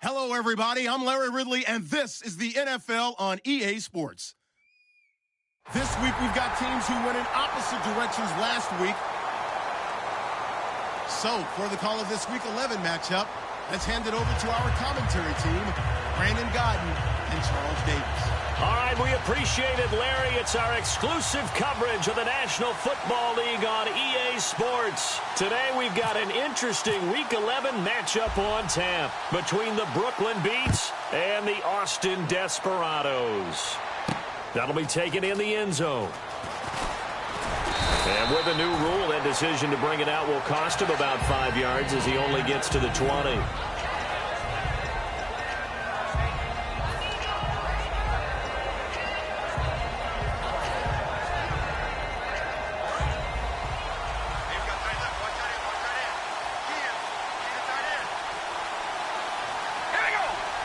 Hello, everybody. I'm Larry Ridley, and this is the NFL on EA Sports. This week, we've got teams who went in opposite directions last week. So, for the call of this Week 11 matchup, let's hand it over to our commentary team, Brandon Godden and Charles Davis. All right, we appreciate it, Larry. It's our exclusive coverage of the National Football League on EA Sports. Today, we've got an interesting Week 11 matchup on tap between the Brooklyn Beats and the Austin Desperados. That'll be taken in the end zone. And with a new rule, that decision to bring it out will cost him about 5 yards as he only gets to the 20.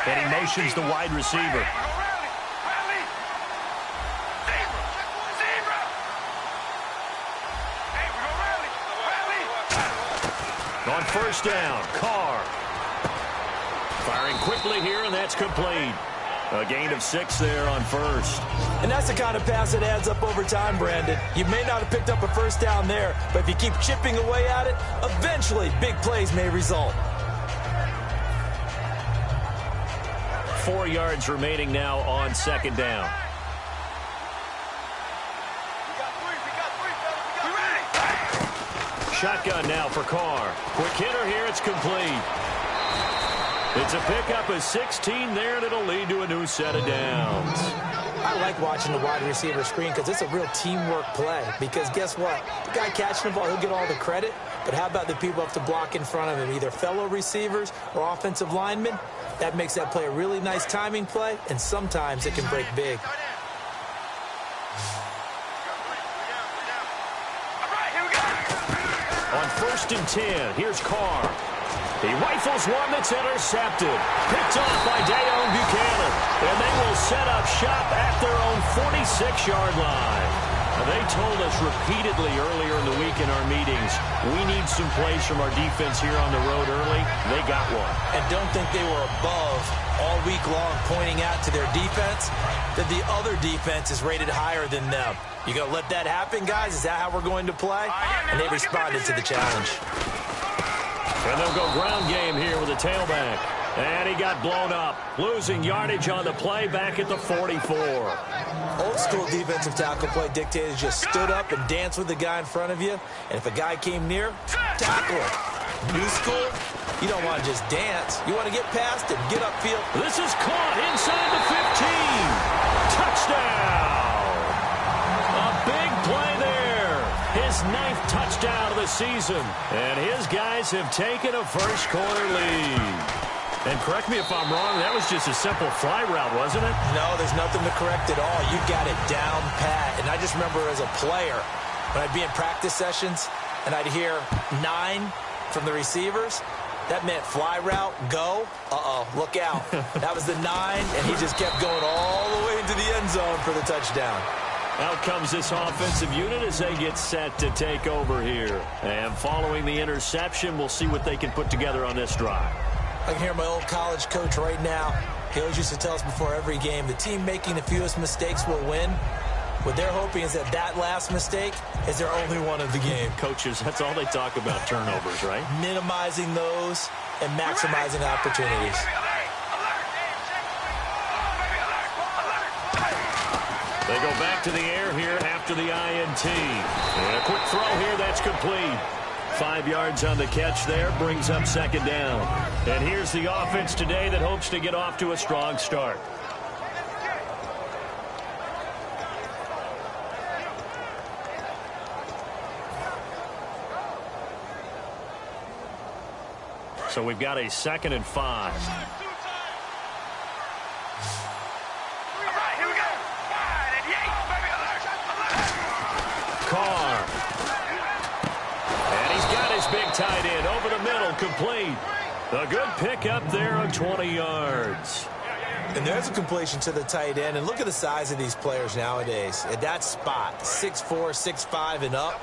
And he motions the wide receiver. On first down, Carr. Firing quickly here, and that's complete. A gain of 6 there on first. And that's the kind of pass that adds up over time, Brandon. You may not have picked up a first down there, but if you keep chipping away at it, eventually big plays may result. 4 yards remaining now on second down. Shotgun now for Carr. Quick hitter here, it's complete. It's a pickup of 16 there, and it'll lead to a new set of downs. I like watching the wide receiver screen because it's a real teamwork play. Because guess what? The guy catching the ball, he'll get all the credit. But how about the people have to block in front of him, either fellow receivers or offensive linemen? That makes that play a really nice timing play, and sometimes it can break big. On first and 10, here's Carr. He rifles one that's intercepted. Picked off by Dayon Buchanan. And they will set up shop at their own 46-yard line. They told us repeatedly earlier in the week in our meetings, we need some plays from our defense here on the road early. They got one. And don't think they were above all week long pointing out to their defense that the other defense is rated higher than them. You going to let that happen, guys? Is that how we're going to play? And they responded to the challenge. And they'll go ground game here with a tailback. And he got blown up, losing yardage on the play back at the 44. Old school defensive tackle play dictated just stood up and danced with the guy in front of you. And if a guy came near, tackle him. New school, you don't want to just dance. You want to get past it, get upfield. This is caught inside the 15. Touchdown. A big play there. His 9th touchdown of the season. And his guys have taken a first quarter lead. And correct me if I'm wrong, that was just a simple fly route, wasn't it? No, there's nothing to correct at all. You've got it down pat. And I just remember as a player, when I'd be in practice sessions and I'd hear 9 from the receivers, that meant fly route, go, look out. That was the 9, and he just kept going all the way into the end zone for the touchdown. Out comes this offensive unit as they get set to take over here. And following the interception, we'll see what they can put together on this drive. I can hear my old college coach right now. He always used to tell us before every game, the team making the fewest mistakes will win. What they're hoping is that last mistake is their only one of the game. Coaches, that's all they talk about, turnovers, right? Minimizing those and maximizing opportunities. They go back to the air here after the INT. And a quick throw here, that's complete. 5 yards on the catch there, brings up second down. And here's the offense today that hopes to get off to a strong start. So we've got a 2nd and 5. Carr. And he's got his big tight end over the middle, complete. A good pickup there of 20 yards. And there's a completion to the tight end. And look at the size of these players nowadays. At that spot, 6'4", 6'5", and up.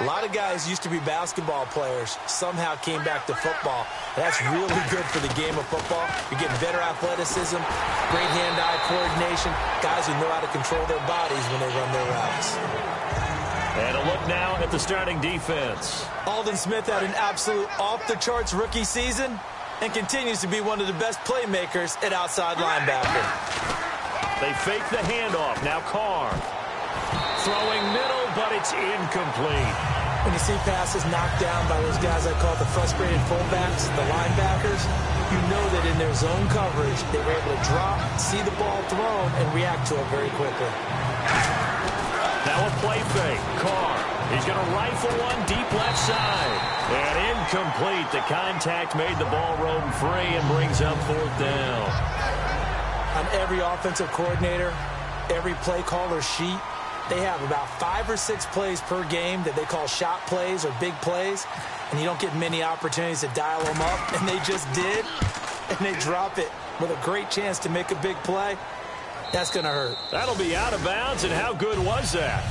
A lot of guys used to be basketball players, somehow came back to football. That's really good for the game of football. You're getting better athleticism, great hand-eye coordination, guys who know how to control their bodies when they run their routes. And a look now at the starting defense. Aldon Smith had an absolute off-the-charts rookie season and continues to be one of the best playmakers at outside linebacker. They fake the handoff. Now Carr. Throwing middle, but it's incomplete. When you see passes knocked down by those guys I call the frustrated fullbacks, the linebackers, you know that in their zone coverage, they were able to drop, see the ball thrown, and react to it very quickly. Now a play fake. Carr. He's going to rifle one deep left side. And incomplete. The contact made the ball roam free and brings up fourth down. On every offensive coordinator, every play caller sheet, they have about 5 or 6 plays per game that they call shot plays or big plays, and you don't get many opportunities to dial them up, and they just did, and they drop it with a great chance to make a big play. That's going to hurt. That'll be out of bounds, and how good was that?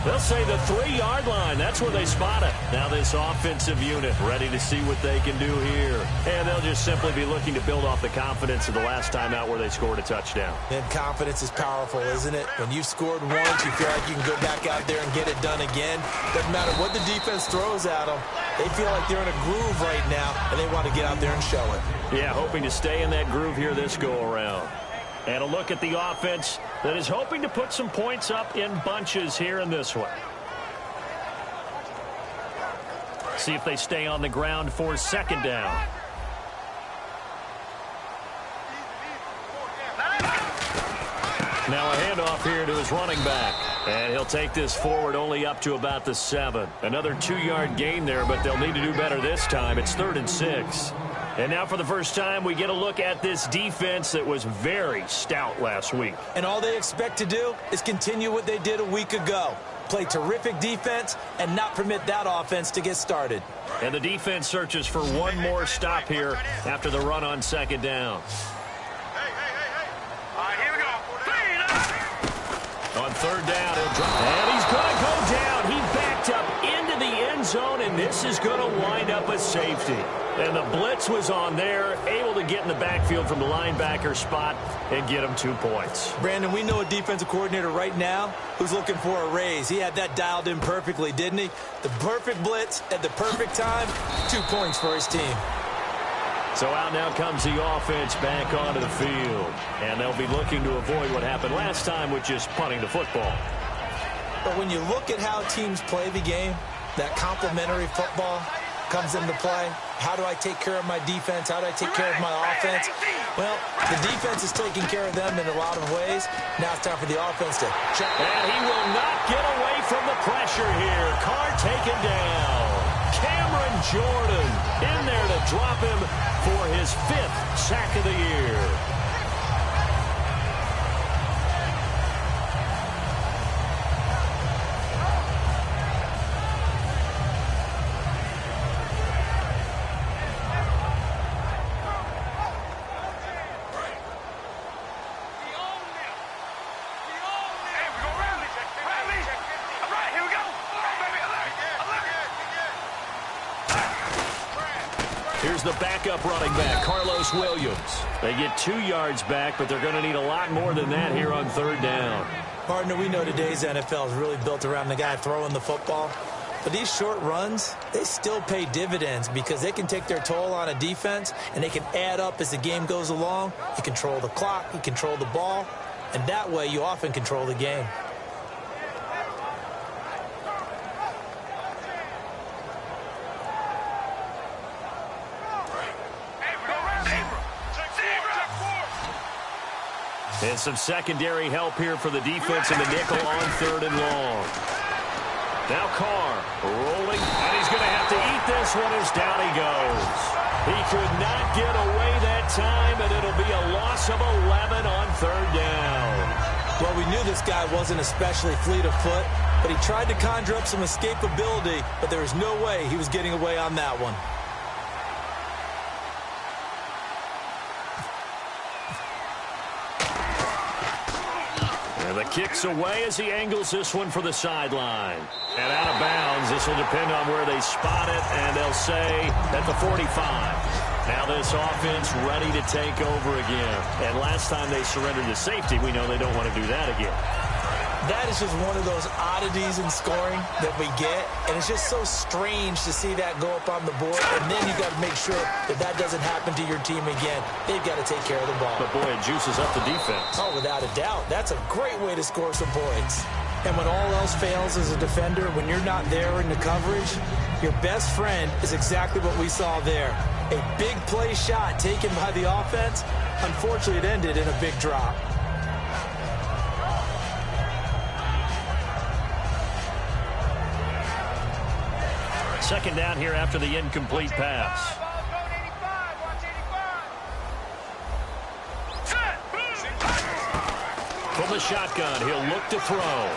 They'll say the 3-yard line. That's where they spot it. Now this offensive unit ready to see what they can do here. And they'll just simply be looking to build off the confidence of the last time out where they scored a touchdown. And confidence is powerful, isn't it? When you've scored once, you feel like you can go back out there and get it done again. Doesn't matter what the defense throws at them. They feel like they're in a groove right now, and they want to get out there and show it. Yeah, hoping to stay in that groove here this go-around. And a look at the offense that is hoping to put some points up in bunches here in this one. See if they stay on the ground for second down. Now a handoff here to his running back. And he'll take this forward only up to about the 7. Another 2-yard gain there, but they'll need to do better this time. It's 3rd and 6. And now for the first time, we get a look at this defense that was very stout last week. And all they expect to do is continue what they did a week ago. Play terrific defense and not permit that offense to get started. And the defense searches for one more stop here after the run on second down. All right, here we go. On third down, he'll drop. And he's going to go down. He backed up into the end zone, and this is going to wind up a safety. And the blitz was on there, able to get in the backfield from the linebacker spot and get him 2 points. Brandon, we know a defensive coordinator right now who's looking for a raise. He had that dialed in perfectly, didn't he? The perfect blitz at the perfect time, 2 points for his team. So out now comes the offense back onto the field. And they'll be looking to avoid what happened last time with just punting the football. But when you look at how teams play the game, that complementary football comes into play. How do I take care of my defense? How do I take care of my offense? Well, the defense is taking care of them in a lot of ways. Now it's time for the offense to check. And he will not get away from the pressure here. Carr taken down. Cameron Jordan in there to drop him for his 5th sack of the year. Here's the backup running back, Carlos Williams. They get 2 yards back, but they're going to need a lot more than that here on third down. Partner, we know today's NFL is really built around the guy throwing the football. But these short runs, they still pay dividends because they can take their toll on a defense, and they can add up as the game goes along. You control the clock, you control the ball, and that way you often control the game. And some secondary help here for the defense in the nickel on 3rd and long. Now Carr rolling, and he's going to have to eat this one as down he goes. He could not get away that time, and it'll be a loss of 11 on 3rd down. Well, we knew this guy wasn't especially fleet of foot, but he tried to conjure up some escapability, but there was no way he was getting away on that one. And The kick's away as he angles this one for the sideline. And out of bounds, this will depend on where they spot it, and they'll say at the 45. Now this offense ready to take over again. And last time they surrendered to safety, we know they don't want to do that again. That is just one of those oddities in scoring that we get, and it's just so strange to see that go up on the board, and then you got to make sure that that doesn't happen to your team again. They've got to take care of the ball. But, boy, it juices up the defense. Oh, without a doubt. That's a great way to score some points. And when all else fails as a defender, when you're not there in the coverage, your best friend is exactly what we saw there. A big play shot taken by the offense. Unfortunately, it ended in a big drop. Second down here after the incomplete pass. From the shotgun, he'll look to throw.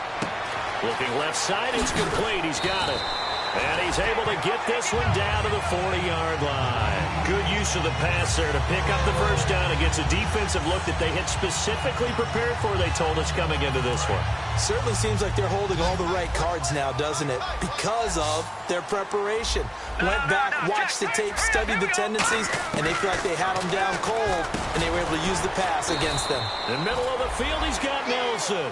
Looking left side, it's complete. He's got it. And he's able to get this one down to the 40-yard line. Good use of the pass there to pick up the first down against a defensive look that they had specifically prepared for, they told us, coming into this one. Certainly seems like they're holding all the right cards now, doesn't it? Because of their preparation. Went back, watched the tape, studied the tendencies, and they feel like they had them down cold, and they were able to use the pass against them. In the middle of the field, he's got Nelson.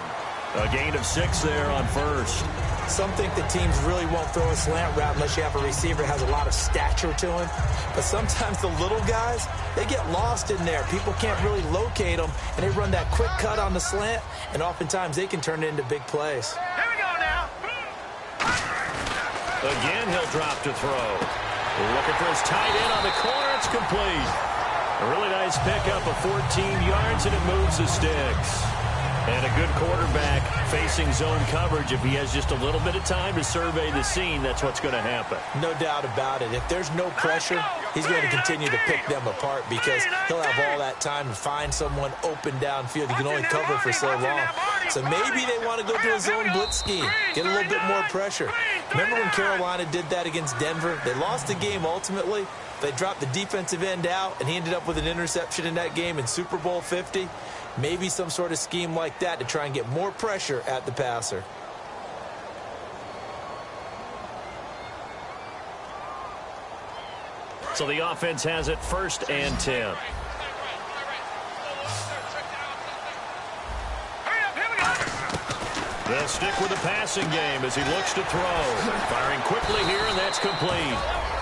A gain of 6 there on first. Some think that teams really won't throw a slant route unless you have a receiver that has a lot of stature to him. But sometimes the little guys, they get lost in there. People can't really locate them, and they run that quick cut on the slant, and oftentimes they can turn it into big plays. Here we go now. Again, he'll drop to throw. Looking for his tight end on the corner. It's complete. A really nice pickup of 14 yards, and it moves the sticks. And a good quarterback facing zone coverage. If he has just a little bit of time to survey the scene, that's what's going to happen. No doubt about it. If there's no pressure, he's going to continue to pick them apart because he'll have all that time to find someone open downfield. He can only cover for so long. So maybe they want to go to a zone blitz scheme, get a little bit more pressure. Remember when Carolina did that against Denver? They lost the game ultimately. They dropped the defensive end out, and he ended up with an interception in that game in Super Bowl 50. Maybe some sort of scheme like that to try and get more pressure at the passer. So the offense has it 1st and 10. They'll stick with the passing game as he looks to throw. Firing quickly here, and that's complete.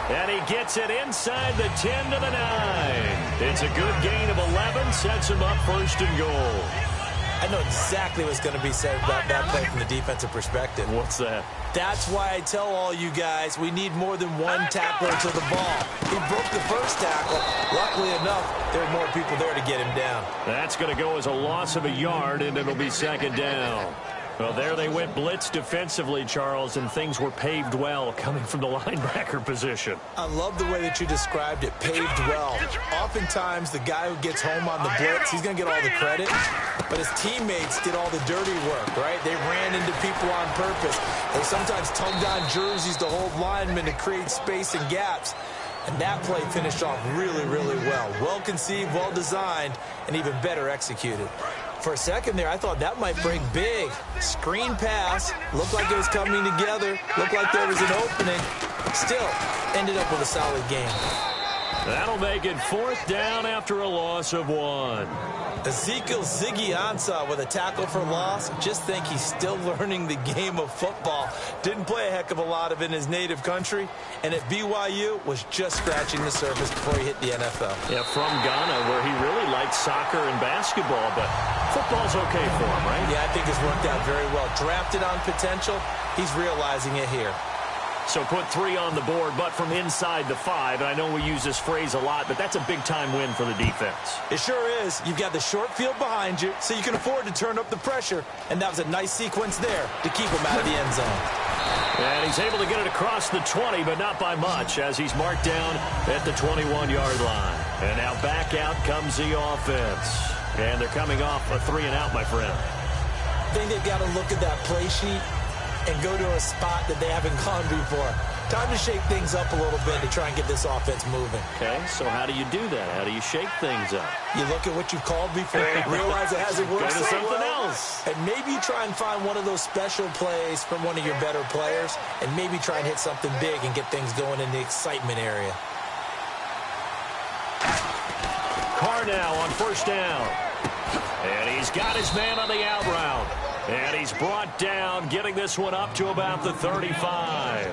And he gets it inside the 10 to the 9. It's a good gain of 11, sets him up 1st and goal. I know exactly what's going to be said about that play from the defensive perspective. What's that? That's why I tell all you guys we need more than one tackler to the ball. He broke the first tackle. Luckily enough, there are more people there to get him down. That's going to go as a loss of a yard, and it'll be 2nd down. Well, there they went blitz defensively, Charles, and things were paved well coming from the linebacker position. I love the way that you described it, paved well. Oftentimes, the guy who gets home on the blitz, he's going to get all the credit, but his teammates did all the dirty work, right? They ran into people on purpose. They sometimes tugged on jerseys to hold linemen to create space and gaps. And that play finished off really, really well. Well conceived, well designed, and even better executed. For a second there, I thought that might break big. Screen pass, looked like it was coming together, looked like there was an opening. Still, ended up with a solid game. That'll make it 4th down after a loss of 1. Ezekiel Ziggy Ansah with a tackle for loss. Just think he's still learning the game of football. Didn't play a heck of a lot of it in his native country, and at BYU was just scratching the surface before he hit the NFL. Yeah, from Ghana, where he really liked soccer and basketball, but football's okay for him, right? Yeah, I think it's worked out very well. Drafted on potential, he's realizing it here. So put 3 on the board, but from inside the 5. And I know we use this phrase a lot, but that's a big-time win for the defense. It sure is. You've got the short field behind you, so you can afford to turn up the pressure. And that was a nice sequence there to keep him out of the end zone. And he's able to get it across the 20, but not by much, as he's marked down at the 21-yard line. And now back out comes the offense. And they're coming off a 3-and-out, my friend. I think they've got to look at that play sheet and go to a spot that they haven't gone before. Time to shake things up a little bit to try and get this offense moving. Okay, so how do you do that? How do you shake things up? You look at what you've called before, realize it hasn't worked Go to so something well, else. and maybe you try and find one of those special plays from one of your better players, and maybe try and hit something big and get things going in the excitement area. Carr now on first down. And he's got his man on the out route. And he's brought down, getting this one up to about the 35.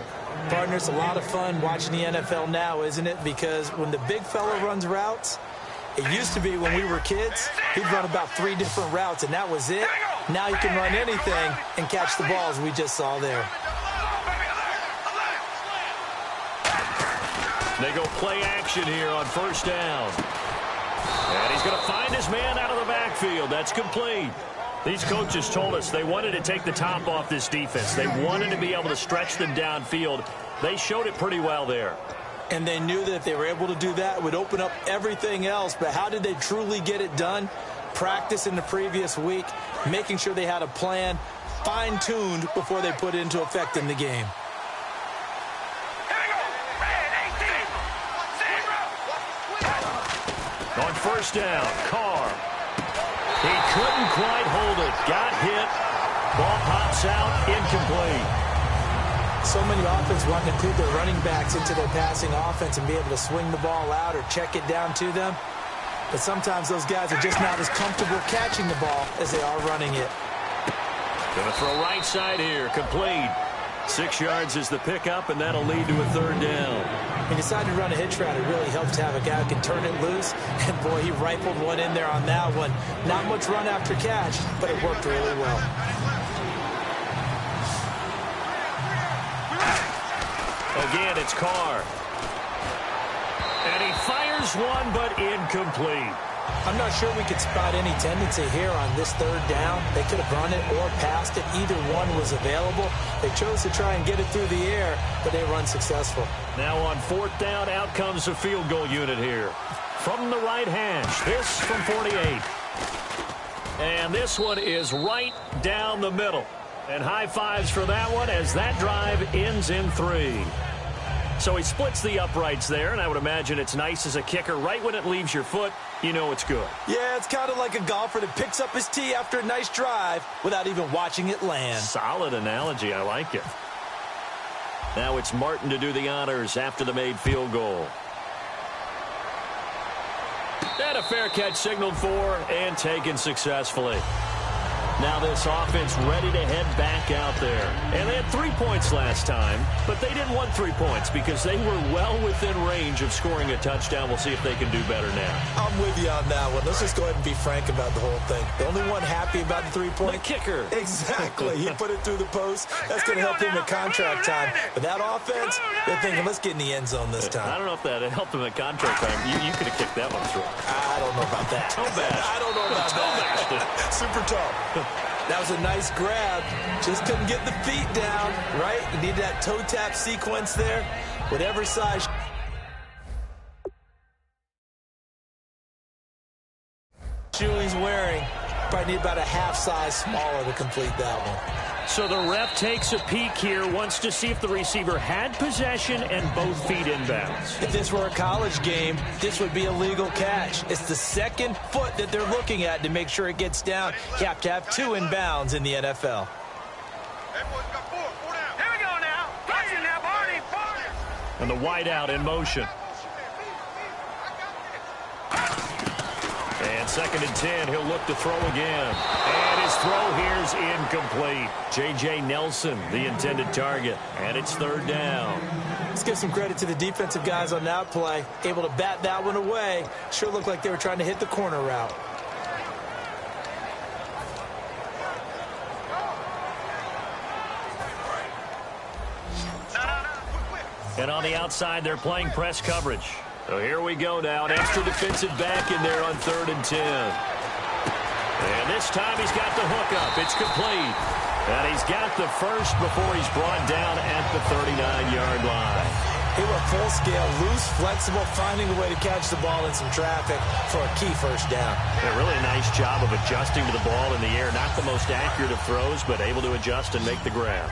Partner, it's a lot of fun watching the NFL now, isn't it? Because when the big fella runs routes, it used to be when we were kids, he'd run about 3 different routes, and that was it. Now he can run anything and catch the balls we just saw there. They go play action here on first down. And he's going to find his man out of the backfield. That's complete. These coaches told us they wanted to take the top off this defense. They wanted to be able to stretch them downfield. They showed it pretty well there. And they knew that if they were able to do that, it would open up everything else. But how did they truly get it done? Practice in the previous week, making sure they had a plan, fine-tuned before they put it into effect in the game. On first down, Carr. He couldn't quite hold it. Got hit. Ball pops out. Incomplete. So many offenses want to include their running backs into their passing offense and be able to swing the ball out or check it down to them. But sometimes those guys are just not as comfortable catching the ball as they are running it. Going to throw right side here. Complete. 6 yards is the pickup, and that'll lead to a third down. He decided to run a hitch route. It really helps to have a guy who can turn it loose. And, boy, he rifled one in there on that one. Not much run after catch, but it worked really well. Again, it's Carr. And he fires one, but incomplete. I'm not sure we could spot any tendency here on this third down. They could have run it or passed it. Either one was available. They chose to try and get it through the air, but they were unsuccessful. Now on fourth down, out comes the field goal unit here. From the right hash, this from 48. And this one is right down the middle. And high fives for that one as that drive ends in 3. So he splits the uprights there, and I would imagine it's nice as a kicker. Right when it leaves your foot, you know it's good. Yeah, it's kind of like a golfer that picks up his tee after a nice drive without even watching it land. Solid analogy. I like it. Now it's Martin to do the honors after the made field goal. And a fair catch signaled for and taken successfully. Now this offense ready to head back out there. And they had 3 points last time, but they didn't want 3 points because they were well within range of scoring a touchdown. We'll see if they can do better now. I'm with you on that one. Let's just go ahead and be frank about the whole thing. The only one happy about the 3-point? The kicker. Exactly. He put it through the post. That's going to help him at contract time. But that offense, they're thinking, let's get in the end zone this time. I don't know if that helped him at contract time. You could have kicked that one through. I don't know about that. I don't know about that. Super tough. That was a nice grab. Just couldn't get the feet down, right? You need that toe tap sequence there. Whatever size shoe he's wearing, probably need about a half size smaller to complete that one. So the ref takes a peek here, wants to see if the receiver had possession and both feet inbounds. If this were a college game, this would be a legal catch. It's the second foot that they're looking at to make sure it gets down. You have to have 2 inbounds in the NFL. And the wideout in motion. And 2nd and 10, he'll look to throw again. And his throw here's incomplete. J.J. Nelson, the intended target. And it's 3rd down. Let's give some credit to the defensive guys on that play. Able to bat that one away. Sure looked like they were trying to hit the corner route. And on the outside, they're playing press coverage. So here we go now. An extra defensive back in there on 3rd and 10. And this time he's got the hookup. It's complete. And he's got the first before he's brought down at the 39-yard line. He went full scale, loose, flexible, finding a way to catch the ball in some traffic for a key first down. Yeah, really a nice job of adjusting to the ball in the air. Not the most accurate of throws, but able to adjust and make the grab.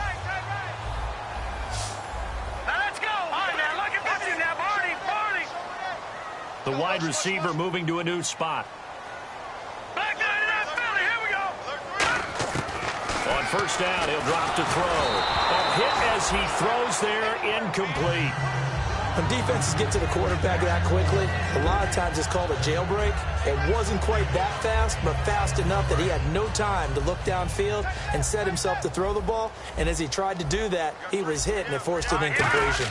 Now let's The wide receiver moving to a new spot. On first down, he'll drop to throw. A hit as he throws there, incomplete. When defenses get to the quarterback that quickly, a lot of times it's called a jailbreak. It wasn't quite that fast, but fast enough that he had no time to look downfield and set himself to throw the ball. And as he tried to do that, he was hit, and it forced an incompletion.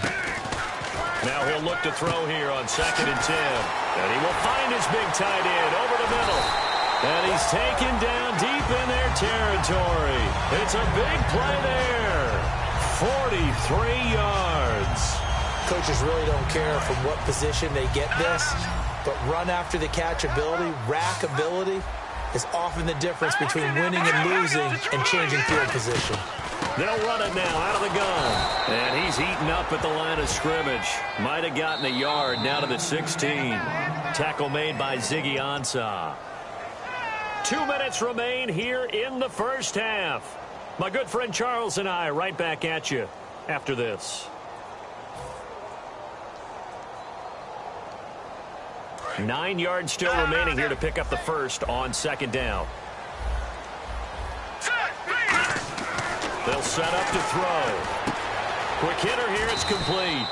Now he'll look to throw here on 2nd and 10. And he will find his big tight end over the middle. And he's taken down deep in their territory. It's a big play there. 43 yards. Coaches really don't care from what position they get this, but run after the catch ability, rack ability, is often the difference between winning and losing and changing field position. They'll run it now out of the gun. And he's eaten up at the line of scrimmage. Might have gotten a yard now to the 16. Tackle made by Ziggy Ansah. 2 minutes remain here in the first half. My good friend Charles and I right back at you after this. 9 yards still remaining here to pick up the first on 2nd down. They'll set up to throw. Quick hitter here, it's complete.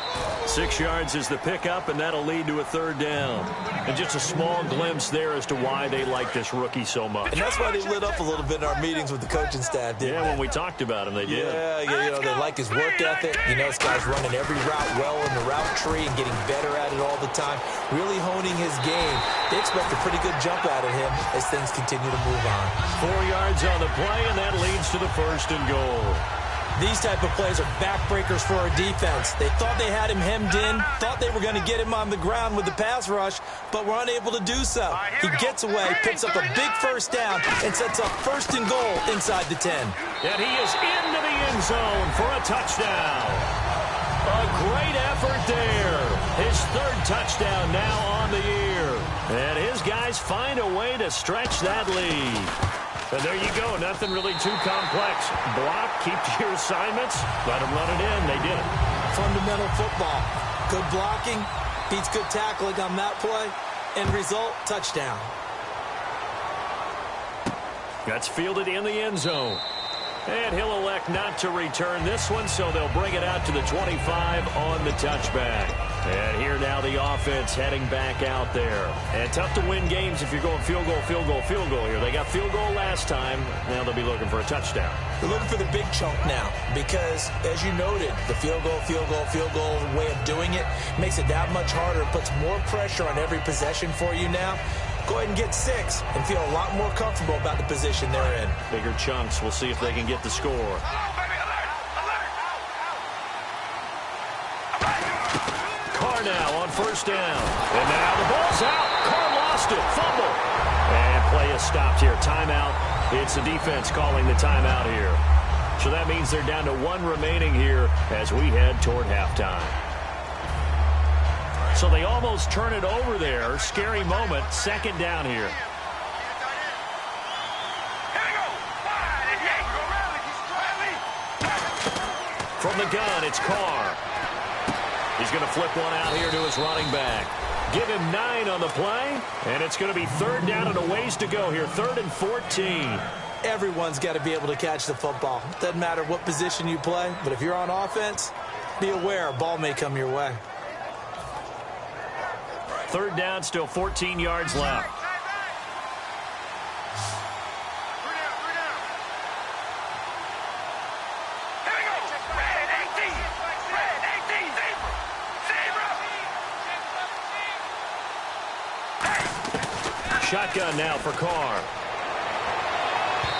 6 yards is the pickup, and that'll lead to a 3rd down. And just a small glimpse there as to why they like this rookie so much. And that's why they lit up a little bit in our meetings with the coaching staff, didn't they? When we talked about him, they did. Yeah, you know, they like his work ethic. You know, this guy's running every route well in the route tree and getting better at it all the time, really honing his game. They expect a pretty good jump out of him as things continue to move on. 4 yards on the play, and that leads to the 1st and goal. These type of plays are backbreakers for our defense. They thought they had him hemmed in, thought they were going to get him on the ground with the pass rush, but were unable to do so. He gets away, picks up a big 1st down, and sets up 1st and goal inside the 10. And he is into the end zone for a touchdown. A great effort there. His 3rd touchdown now on the year. And his guys find a way to stretch that lead. And there you go. Nothing really too complex. Block, keep to your assignments, let them run it in. They did it. Fundamental football. Good blocking beats good tackling on that play. End result, touchdown. That's fielded in the end zone. And he'll elect not to return this one, so they'll bring it out to the 25 on the touchback. And here now the offense heading back out there. And tough to win games if you're going field goal, field goal, field goal here. They got field goal last time. Now they'll be looking for a touchdown. They're looking for the big chunk now because, as you noted, the field goal, field goal, field goal way of doing it makes it that much harder. It puts more pressure on every possession for you now. Go ahead and get 6 and feel a lot more comfortable about the position they're in. Bigger chunks. We'll see if they can get the score. Carr now on 1st down. And now the ball's out. Carr lost it. Fumble. And play is stopped here. Timeout. It's the defense calling the timeout here. So that means they're down to 1 remaining here as we head toward halftime. So they almost turn it over there. Scary moment. 2nd down here. From the gun, it's Carr. He's going to flip one out here to his running back. Give him 9 on the play, and it's going to be 3rd down and a ways to go here. 3rd and 14. Everyone's got to be able to catch the football. Doesn't matter what position you play, but if you're on offense, be aware a ball may come your way. 3rd down, still 14 yards left. Shotgun now for Carr.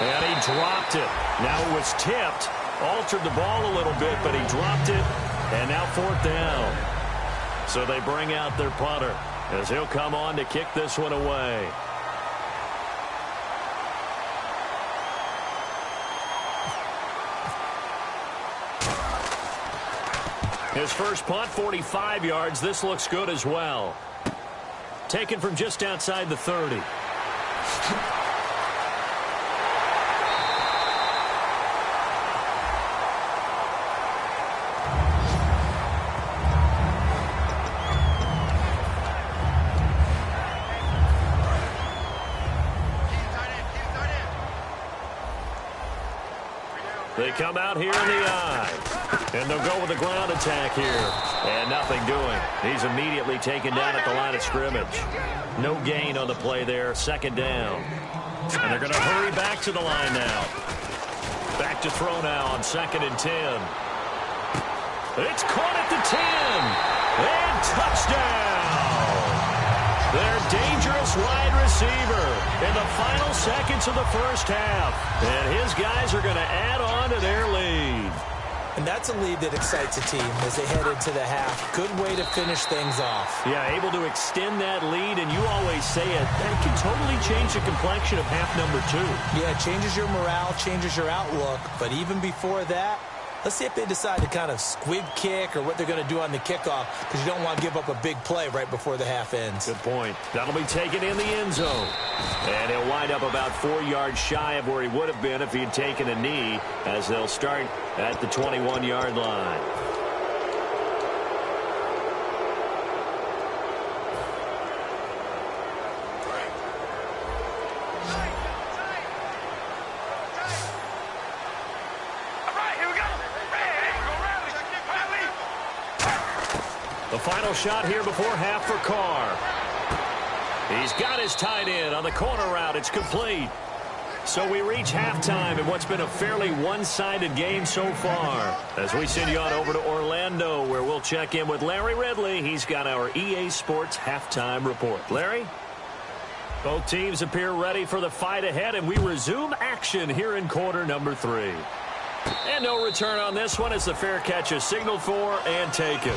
And he dropped it. Now it was tipped. Altered the ball a little bit, but he dropped it. And now 4th down. So they bring out their punter as he'll come on to kick this one away. His first punt, 45 yards. This looks good as well. Taken from just outside the 30. come out here in the eye. And they'll go with the ground attack here. And nothing doing. He's immediately taken down at the line of scrimmage. No gain on the play there. Second down. And they're going to hurry back to the line now. Back to throw now on 2nd and 10. It's caught at the 10. And touchdown. Their dangerous wide receiver in the final seconds of the first half. And his guys are going to add on to their lead. And that's a lead that excites a team as they head into the half. Good way to finish things off. Yeah, able to extend that lead, and you always say it, that can totally change the complexion of half number 2. Yeah, it changes your morale, changes your outlook. But even before that, let's see if they decide to kind of squib kick or what they're going to do on the kickoff, because you don't want to give up a big play right before the half ends. Good point. That'll be taken in the end zone. And he'll wind up about 4 yards shy of where he would have been if he had taken a knee, as they'll start at the 21-yard line. The final shot here before half for Carr. He's got his tight end on the corner route. It's complete. So we reach halftime in what's been a fairly one-sided game so far. As we send you on over to Orlando, where we'll check in with Larry Ridley. He's got our EA Sports halftime report. Larry? Both teams appear ready for the fight ahead, and we resume action here in quarter number 3. And no return on this one as the fair catch is signaled for and taken.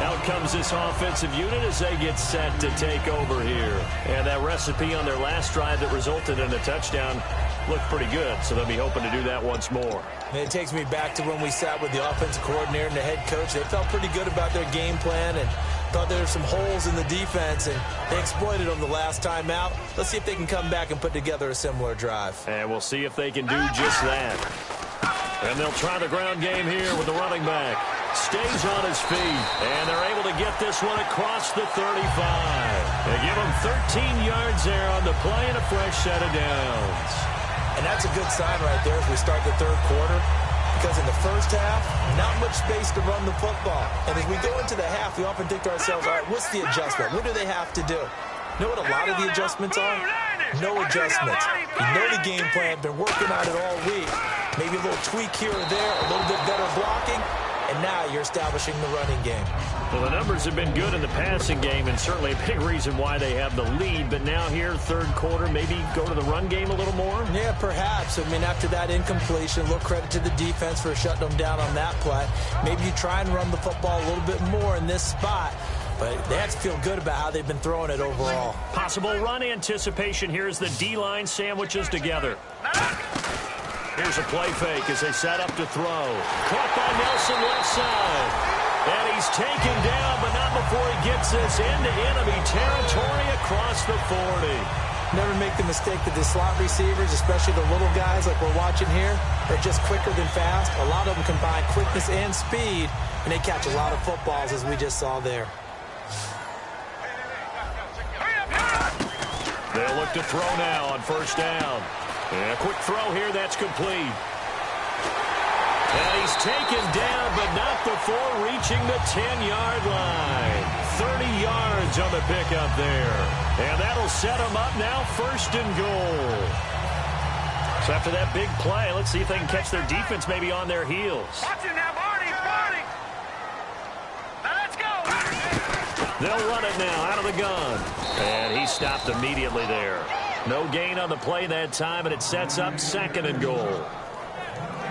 Out comes this offensive unit as they get set to take over here. And that recipe on their last drive that resulted in a touchdown looked pretty good, so they'll be hoping to do that once more. And it takes me back to when we sat with the offensive coordinator and the head coach. They felt pretty good about their game plan and thought there were some holes in the defense, and they exploited them the last time out. Let's see if they can come back and put together a similar drive. And we'll see if they can do just that. And they'll try the ground game here with the running back. Stays on his feet, and they're able to get this one across the 35. They give him 13 yards there on the play and a fresh set of downs. And that's a good sign right there as we start the third quarter, because in the first half, not much space to run the football. And as we go into the half, we often think to ourselves, all right, what's the adjustment? What do they have to do? You know what a lot of the adjustments are? No adjustments. You know the game plan, been working on it all week. Maybe a little tweak here or there, a little bit better blocking, and now you're establishing the running game. Well, the numbers have been good in the passing game, and certainly a big reason why they have the lead. But now here, third quarter, maybe go to the run game a little more? Yeah, perhaps. I mean, after that incompletion, a little credit to the defense for shutting them down on that play. Maybe you try and run the football a little bit more in this spot. But they have to feel good about how they've been throwing it overall. Possible run anticipation here as the D-line sandwiches together. Here's a play fake as they set up to throw. Caught by Nelson left side. And he's taken down, but not before he gets this into enemy territory across the 40. Never make the mistake that the slot receivers, especially the little guys like we're watching here, are just quicker than fast. A lot of them combine quickness and speed, and they catch a lot of footballs, as we just saw there. They'll look to throw now on first down. And a quick throw here, that's complete. And he's taken down, but not before reaching the 10-yard line. 30 yards on the pickup there. And that'll set him up now, first and goal. So after that big play, let's see if they can catch their defense maybe on their heels. Watch it now, Barney. Now let's go. They'll run it now out of the gun. And he stopped immediately there. No gain on the play that time, and it sets up second and goal.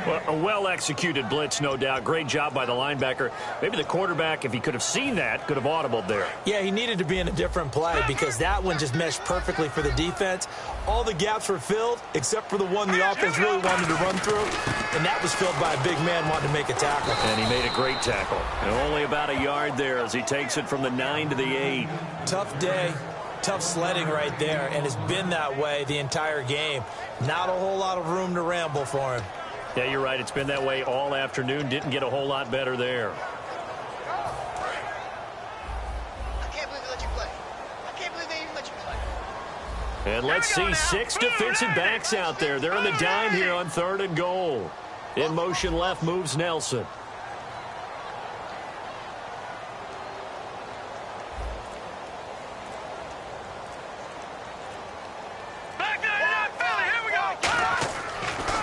Well, a well-executed blitz, no doubt. Great job by the linebacker. Maybe the quarterback, if he could have seen that, could have audibled there. Yeah, he needed to be in a different play because that one just meshed perfectly for the defense. All the gaps were filled except for the one the offense really wanted to run through, and that was filled by a big man wanting to make a tackle. And he made a great tackle. And only about a yard there as he takes it from the 9 to the 8. Tough day. Tough sledding right there, and it's been that way the entire game. Not a whole lot of room to ramble for him. Yeah, you're right. It's been that way all afternoon. Didn't get a whole lot better there. I can't believe they let you play. I can't believe they even let you play. And let's see 6 defensive backs out there. They're in the dime here on third and goal. In motion left moves Nelson.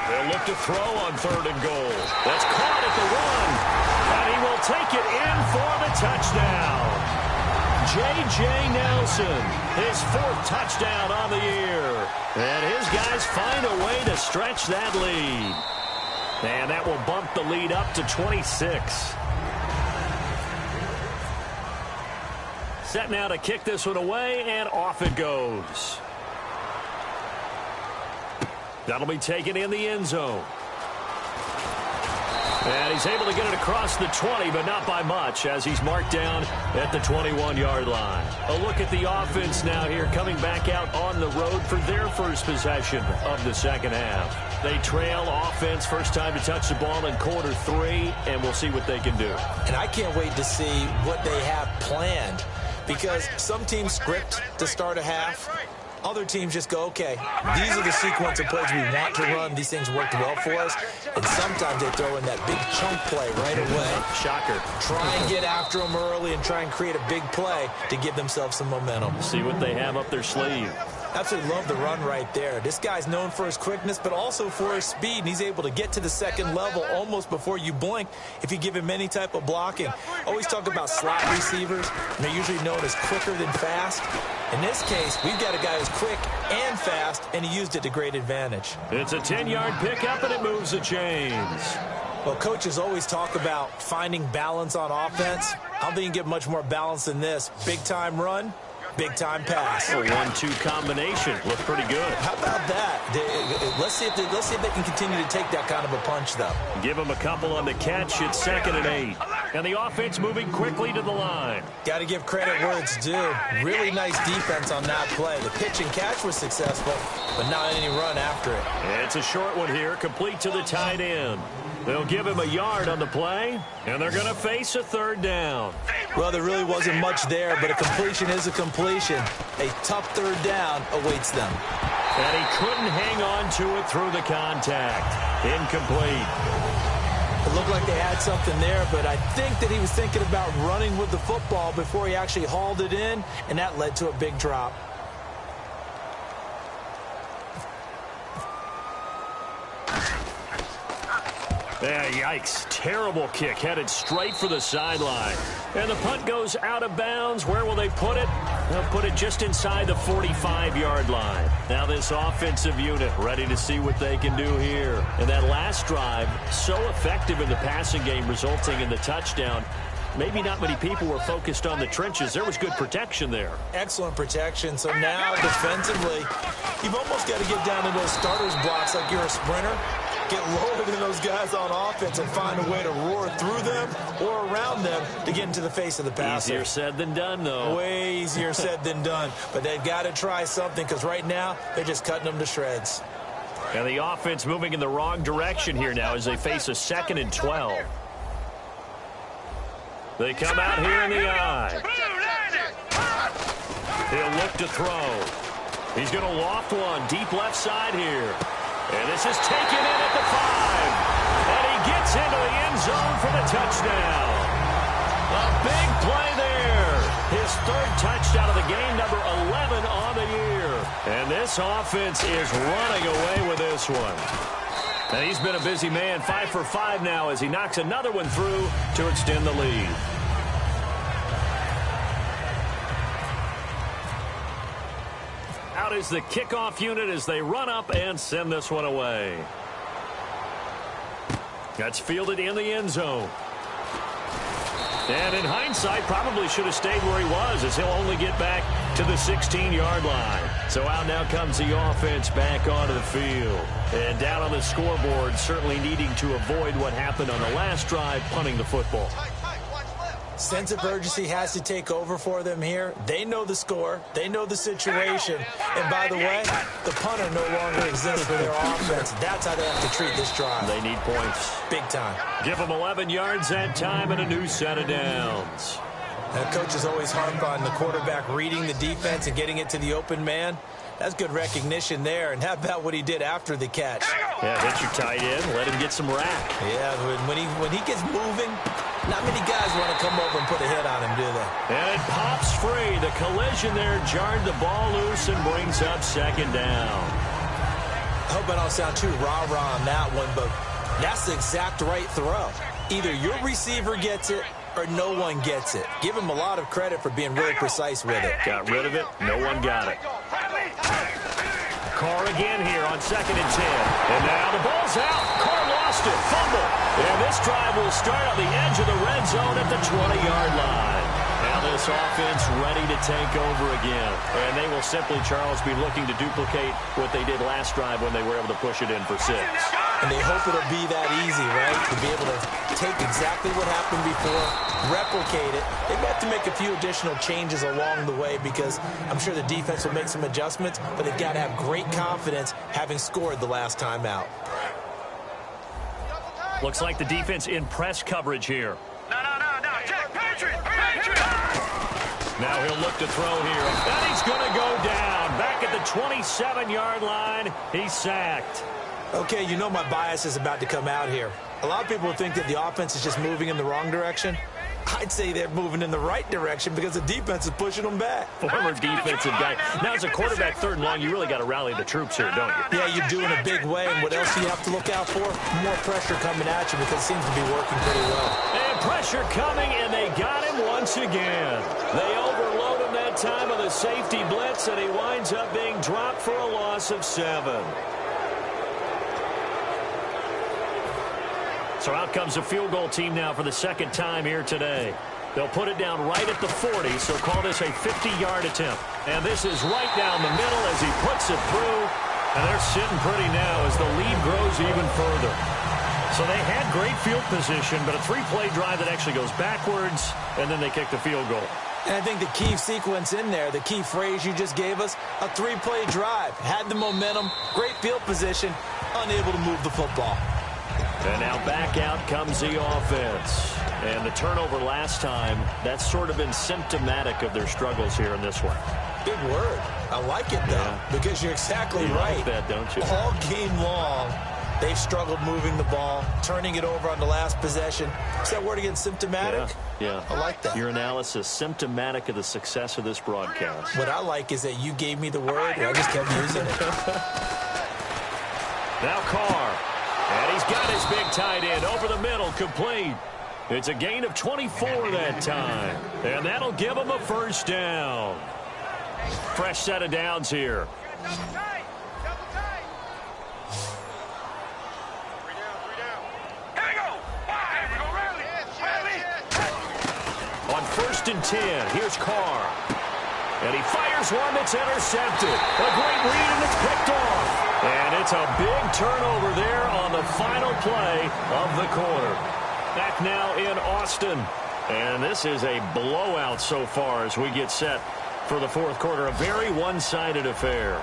They'll look to throw on 3rd and goal. That's caught at the 1. And he will take it in for the touchdown. J.J. Nelson, his 4th touchdown on the year. And his guys find a way to stretch that lead. And that will bump the lead up to 26. Set now to kick this one away, and off it goes. That'll be taken in the end zone. And he's able to get it across the 20, but not by much, as he's marked down at the 21-yard line. A look at the offense now here, coming back out on the road for their first possession of the second half. They trail offense, first time to touch the ball in quarter 3, and we'll see what they can do. And I can't wait to see what they have planned, because some teams script to start a half. Other teams just go, okay, these are the sequence of plays we want to run. These things worked well for us. And sometimes they throw in that big chunk play right away. Shocker. Try and get after them early and try and create a big play to give themselves some momentum. See what they have up their sleeve. Absolutely love the run right there. This guy's known for his quickness, but also for his speed. And he's able to get to the second level almost before you blink if you give him any type of blocking. Always talk about slot receivers, and they're usually known as quicker than fast. In this case, we've got a guy who's quick and fast, and he used it to great advantage. It's a 10-yard pickup, and it moves the chains. Well, coaches always talk about finding balance on offense. I don't think you can get much more balance than this. Big-time run, big-time pass. A 1-2 combination. Looked pretty good. How about that? Let's see if they can continue to take that kind of a punch, though. Give them a couple on the catch. It's 2nd and 8. And the offense moving quickly to the line. Got to give credit where it's due. Really nice defense on that play. The pitch and catch was successful, but not any run after it. It's a short one here, complete to the tight end. They'll give him a yard on the play, and they're going to face a 3rd down. Well, there really wasn't much there, but a completion is a completion. A tough 3rd down awaits them. And he couldn't hang on to it through the contact. Incomplete. It looked like they had something there, but I think that he was thinking about running with the football before he actually hauled it in, and that led to a big drop. Yeah, yikes. Terrible kick headed straight for the sideline. And the punt goes out of bounds. Where will they put it? They'll put it just inside the 45-yard line. Now this offensive unit ready to see what they can do here. And that last drive, so effective in the passing game, resulting in the touchdown. Maybe not many people were focused on the trenches. There was good protection there. Excellent protection. So now defensively, you've almost got to get down to those starters blocks like you're a sprinter. Get lower than those guys on offense and find a way to roar through them or around them to get into the face of the passer. Easier said than done, though. Way easier said than done. But they've got to try something, because right now they're just cutting them to shreds. And the offense moving in the wrong direction here now as they face a 2nd and 12. They come out here in the eye. He'll look to throw. He's going to loft one deep left side here. And this is taken in at the 5. And he gets into the end zone for the touchdown. A big play there. His 3rd touchdown of the game, number 11 on the year. And this offense is running away with this one. And he's been a busy man, 5 for 5 now as he knocks another one through to extend the lead. Out is the kickoff unit as they run up and send this one away. That's fielded in the end zone. And in hindsight, probably should have stayed where he was, as he'll only get back to the 16-yard line. So out now comes the offense back onto the field. And down on the scoreboard, certainly needing to avoid what happened on the last drive, punting the football. Sense of urgency has to take over for them here. They know the score. They know the situation. And by the way, the punter no longer exists for their offense. That's how they have to treat this drive. They need points. Big time. Give them 11 yards that time and a new set of downs. And coaches always harp on the quarterback reading the defense and getting it to the open man. That's good recognition there. And how about what he did after the catch? Yeah, hit your tight end, let him get some rack. Yeah, when he gets moving, not many guys want to come over and put a hit on him, do they? And it pops free. The collision there jarred the ball loose and brings up second down. I hope I don't sound too rah-rah on that one, but that's the exact right throw. Either your receiver gets it or no one gets it. Give him a lot of credit for being really precise with it. Got rid of it. No one got it. Carr again here on 2nd and 10. And now the ball's out. Carr lost it. Fumble. And this drive will start on the edge of the red zone at the 20-yard line. Now this offense ready to take over again. And they will simply, Charles, be looking to duplicate what they did last drive when they were able to push it in for 6. And they hope it'll be that easy, right? To be able to take exactly what happened before, replicate it. They may have to make a few additional changes along the way because I'm sure the defense will make some adjustments, but they've got to have great confidence having scored the last time out. Looks like the defense in press coverage here. No. Jack, Patriot! Now he'll look to throw here. And he's going to go down. Back at the 27-yard line, he's sacked. Okay, you know my bias is about to come out here. A lot of people think that the offense is just moving in the wrong direction. I'd say they're moving in the right direction because the defense is pushing them back. Former defensive guy. Now, as a quarterback, 3rd and long, you really got to rally the troops here, don't you? Yeah, you do in a big way. And what else do you have to look out for? More pressure coming at you because it seems to be working pretty well. And pressure coming, and they got him once again. They overload him that time on the safety blitz, and he winds up being dropped for a loss of 7. So out comes the field goal team now for the 2nd time here today. They'll put it down right at the 40, so call this a 50-yard attempt. And this is right down the middle as he puts it through. And they're sitting pretty now as the lead grows even further. So they had great field position, but a 3-play drive that actually goes backwards, and then they kick the field goal. And I think the key sequence in there, the key phrase you just gave us, a 3-play drive. Had the momentum, great field position, unable to move the football. And now back out comes the offense. And the turnover last time, that's sort of been symptomatic of their struggles here in this one. Good word. I like it, though, because you're exactly right. Like that, don't you? All game long, they've struggled moving the ball, turning it over on the last possession. Is that word again, symptomatic? Yeah. I like that. Your analysis, symptomatic of the success of this broadcast. What I like is that you gave me the word, and I just kept using it. Now Carr. And he's got his big tight end over the middle, complete. It's a gain of 24 that time. And that'll give him a 1st down. Fresh set of downs here. Double tight. Here we go. Here we go, rally. On 1st and 10, here's Carr. And he fires one that's intercepted. A great read, and it's picked off. And it's a big turnover there on the final play of the quarter. Back now in Austin. And this is a blowout so far as we get set for the 4th quarter. A very one-sided affair.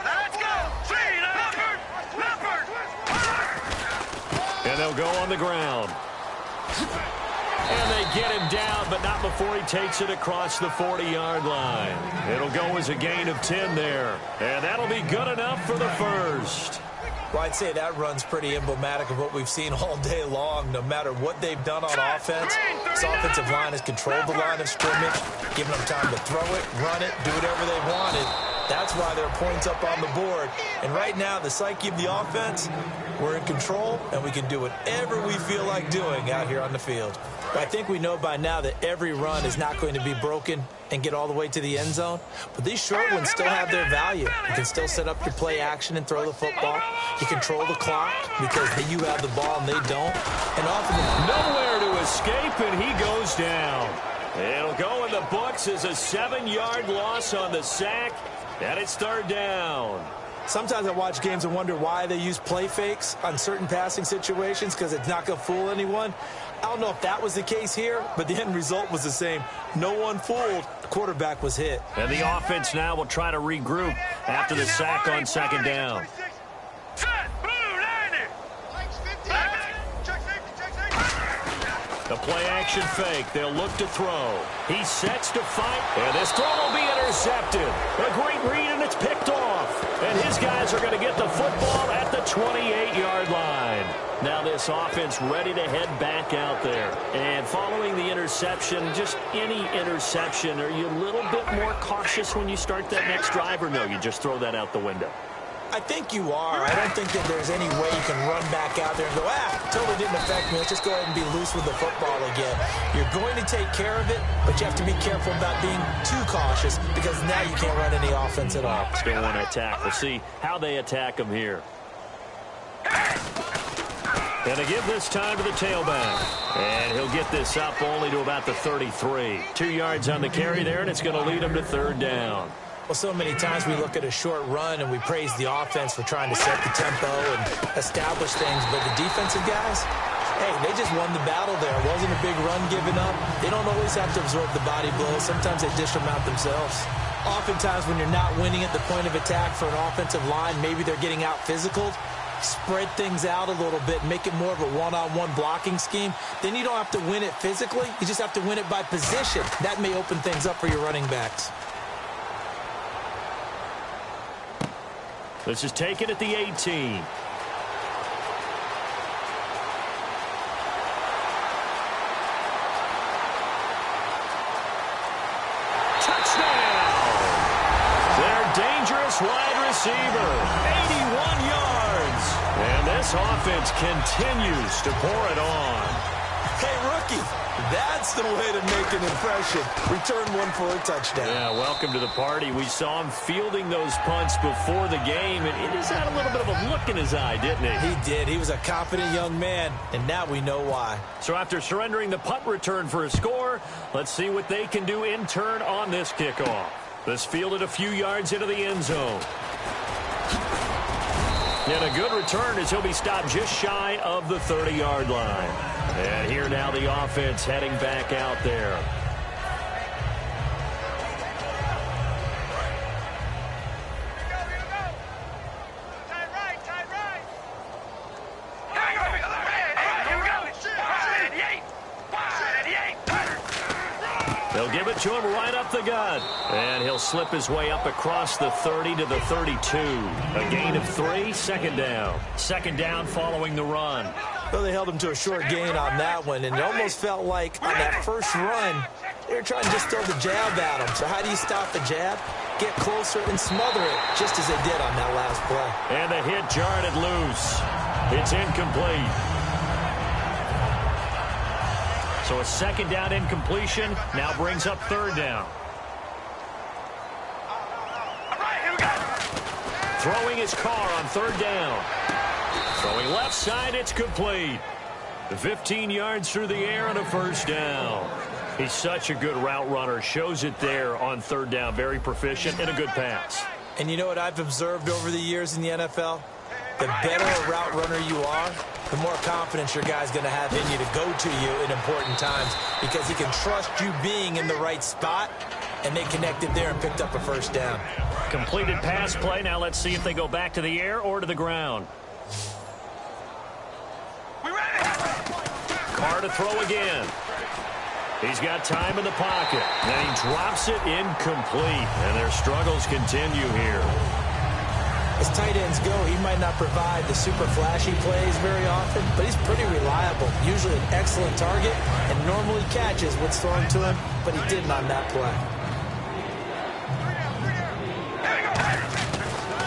Let's go. And they'll go on the ground. And they get him down, but not before he takes it across the 40-yard line. It'll go as a gain of 10 there. And that'll be good enough for the 1st. Well, I'd say that run's pretty emblematic of what we've seen all day long. No matter what they've done on offense, this offensive line has controlled the line of scrimmage, given them time to throw it, run it, do whatever they wanted. That's why there are points up on the board. And right now, the psyche of the offense, we're in control, and we can do whatever we feel like doing out here on the field. But I think we know by now that every run is not going to be broken and get all the way to the end zone. But these short ones still have their value. You can still set up your play action and throw the football. You control the clock because you have the ball and they don't. And often nowhere to escape, and he goes down. It'll go in the books as a 7-yard loss on the sack, and it's 3rd down. Sometimes I watch games and wonder why they use play fakes on certain passing situations because it's not going to fool anyone. I don't know if that was the case here, but the end result was the same. No one fooled. The quarterback was hit. And the offense now will try to regroup after the sack on 2nd down. Set, blue, 90. The play-action fake. They'll look to throw. He sets to fight, and this throw will be intercepted. A great read, and it's picked off. And his guys are going to get the football at the 28-yard line. Now this offense ready to head back out there. And following the interception, just any interception, are you a little bit more cautious when you start that next drive, or no, you just throw that out the window? I think you are. I don't think that there's any way you can run back out there and go, totally didn't affect me. Let's just go ahead and be loose with the football again. You're going to take care of it, but you have to be careful about being too cautious because now you can't run any offense at all. Still want to attack. We'll see how they attack them here. And they give this time to the tailback. And he'll get this up only to about the 33. 2 yards on the carry there, and it's going to lead him to third down. Well, so many times we look at a short run and we praise the offense for trying to set the tempo and establish things, but the defensive guys, hey, they just won the battle there. It wasn't a big run given up. They don't always have to absorb the body blows. Sometimes they dish them out themselves. Oftentimes when you're not winning at the point of attack for an offensive line, maybe they're getting out physical. Spread things out a little bit, make it more of a one-on-one blocking scheme. Then you don't have to win it physically. You just have to win it by position. That may open things up for your running backs. This is taken at the 18. Touchdown! Their dangerous wide receiver, 81 yards. And this offense continues to pour it on. Hey, rookie, that's the way to make an impression. Return one for a touchdown. Yeah, welcome to the party. We saw him fielding those punts before the game, and he just had a little bit of a look in his eye, didn't he? He did. He was a confident young man, and now we know why. So after surrendering the punt return for a score, let's see what they can do in turn on this kickoff. This fielded a few yards into the end zone. And a good return as he'll be stopped just shy of the 30-yard line. And here now the offense heading back out there. They'll give it to him right up the gut. And he'll slip his way up across the 30 to the 32. A gain of 3, second down. Second down following the run. Well, they held him to a short gain on that one, and it almost felt like on that first run, they were trying to just throw the jab at him. So how do you stop the jab? Get closer and smother it, just as they did on that last play. And the hit jarred it loose. It's incomplete. So a second down incompletion now brings up third down. Throwing his car on third down. Throwing left side, it's complete. 15 yards through the air and a first down. He's such a good route runner. Shows it there on third down. Very proficient and a good pass. And you know what I've observed over the years in the NFL? The better a route runner you are, the more confidence your guy's going to have in you to go to you in important times because he can trust you being in the right spot, and they connected there and picked up a first down. Completed pass play. Now let's see if they go back to the air or to the ground. Carr to throw again. He's got time in the pocket. And he drops it incomplete. And their struggles continue here. As tight ends go, he might not provide the super flashy plays very often, but he's pretty reliable. Usually an excellent target and normally catches what's thrown to him, but he didn't on that play.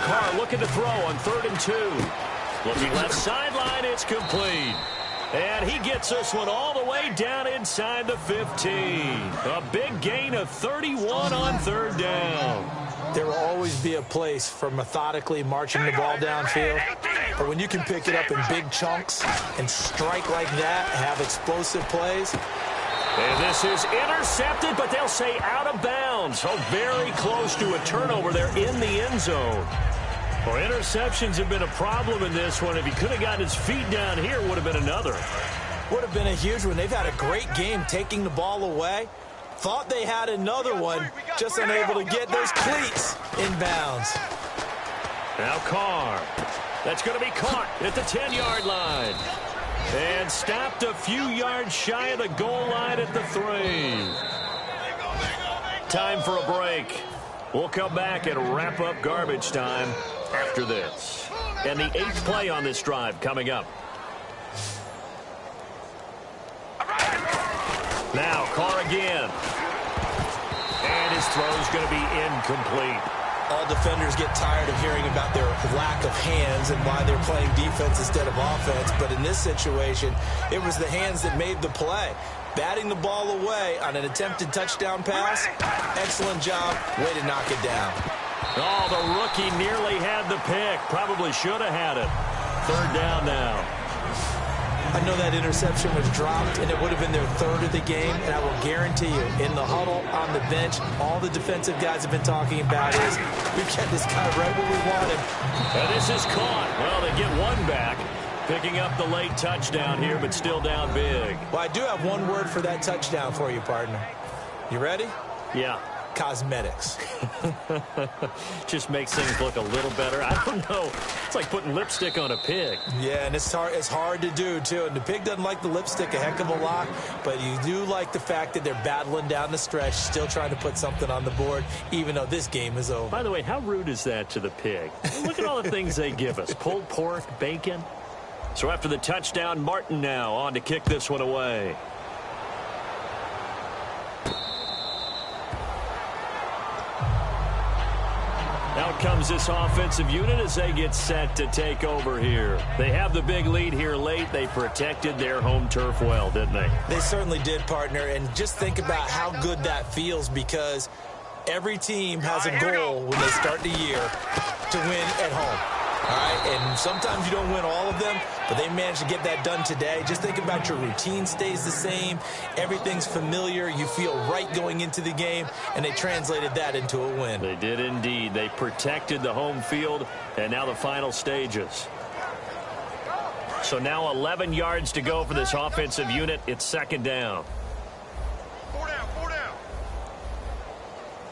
Carr looking to throw on 3rd and 2. Looking left sideline, it's complete. And he gets this one all the way down inside the 15. A big gain of 31 on third down. There will always be a place for methodically marching the ball downfield. But when you can pick it up in big chunks and strike like that, have explosive plays. And this is intercepted, but they'll say out of bounds. So very close to a turnover there in the end zone. Well, interceptions have been a problem in this one. If he could have gotten his feet down here, it would have been another. Would have been a huge one. They've had a great game taking the ball away. Thought they had another one, just unable to get those cleats in bounds. Now Carr. That's going to be caught at the 10-yard line. And And stopped a few yards shy of the goal line at the 3. Time for a break. We'll come back and wrap up garbage time after this. And the 8th play on this drive coming up. Now Carr again. And his throw's going to be incomplete. All defenders get tired of hearing about their lack of hands and why they're playing defense instead of offense. But in this situation, it was the hands that made the play. Batting the ball away on an attempted touchdown pass. Excellent job. Way to knock it down. Oh, the rookie nearly had the pick. Probably should have had it. 3rd down now. I know that interception was dropped, and it would have been their 3rd of the game, and I will guarantee you, in the huddle, on the bench, all the defensive guys have been talking about is, we've got this guy right where we want him. And this is caught. Well, they get one back, picking up the late touchdown here, but still down big. Well, I do have one word for that touchdown for you, partner. You ready? Yeah. Cosmetics. Just makes things look a little better. I don't know. It's like putting lipstick on a pig. Yeah, and it's hard to do, too. And the pig doesn't like the lipstick a heck of a lot, but you do like the fact that they're battling down the stretch, still trying to put something on the board, even though this game is over. By the way, how rude is that to the pig? Look at all the things they give us. Pulled pork, bacon. So after the touchdown, Martin now on to kick this one away. Out comes this offensive unit as they get set to take over here. They have the big lead here late. They protected their home turf well, didn't they? They certainly did, partner. And just think about how good that feels, because every team has a goal when they start the year to win at home. All right, and sometimes you don't win all of them, but they managed to get that done today. Just think about your routine stays the same. Everything's familiar. You feel right going into the game, and they translated that into a win. They did indeed. They protected the home field, and now the final stages. So now 11 yards to go for this offensive unit. It's 2nd down. 4 down, 4 down.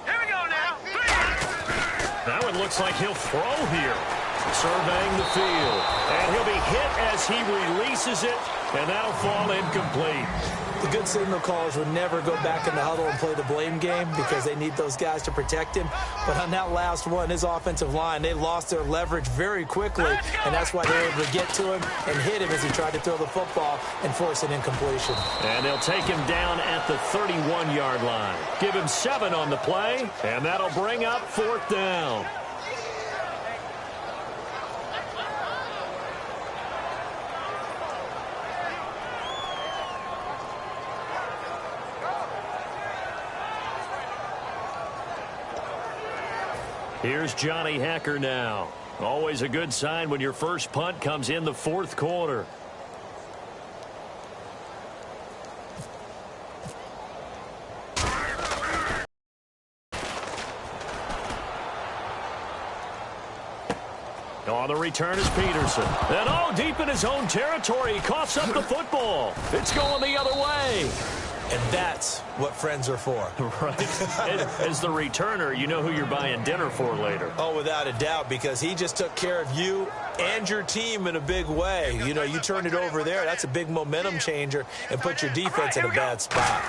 Here we go now. Now it looks like he'll throw here. Surveying the field. And he'll be hit as he releases it, and that'll fall incomplete. The good signal callers would never go back in the huddle and play the blame game because they need those guys to protect him. But on that last one, his offensive line, they lost their leverage very quickly, and that's why they were able to get to him and hit him as he tried to throw the football and force an incompletion. And they'll take him down at the 31-yard line. Give him 7 on the play, and that'll bring up 4th down. Here's Johnny Hacker now. Always a good sign when your first punt comes in the 4th quarter. On the return is Peterson. And deep in his own territory, he coughs up the football. It's going the other way. And that's what friends are for. Right. As the returner, you know who you're buying dinner for later. Oh, without a doubt, because he just took care of you and your team in a big way. You know, you turn it over there, that's a big momentum changer, and put your defense in a bad spot.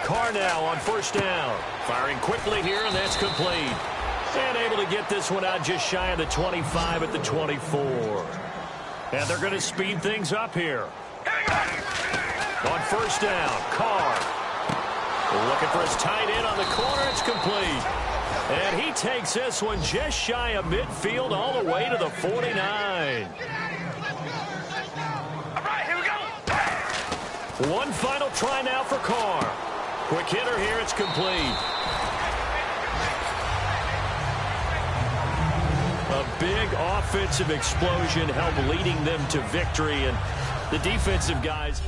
Carr now on 1st down. Firing quickly here, and that's complete. And able to get this one out just shy of the 25 at the 24. And they're going to speed things up here. On 1st down, Carr. Looking for his tight end on the corner. It's complete. And he takes this one just shy of midfield all the way to the 49. All right, here we go. One final try now for Carr. Quick hitter here. It's complete. A big offensive explosion helped leading them to victory. And the defensive guys...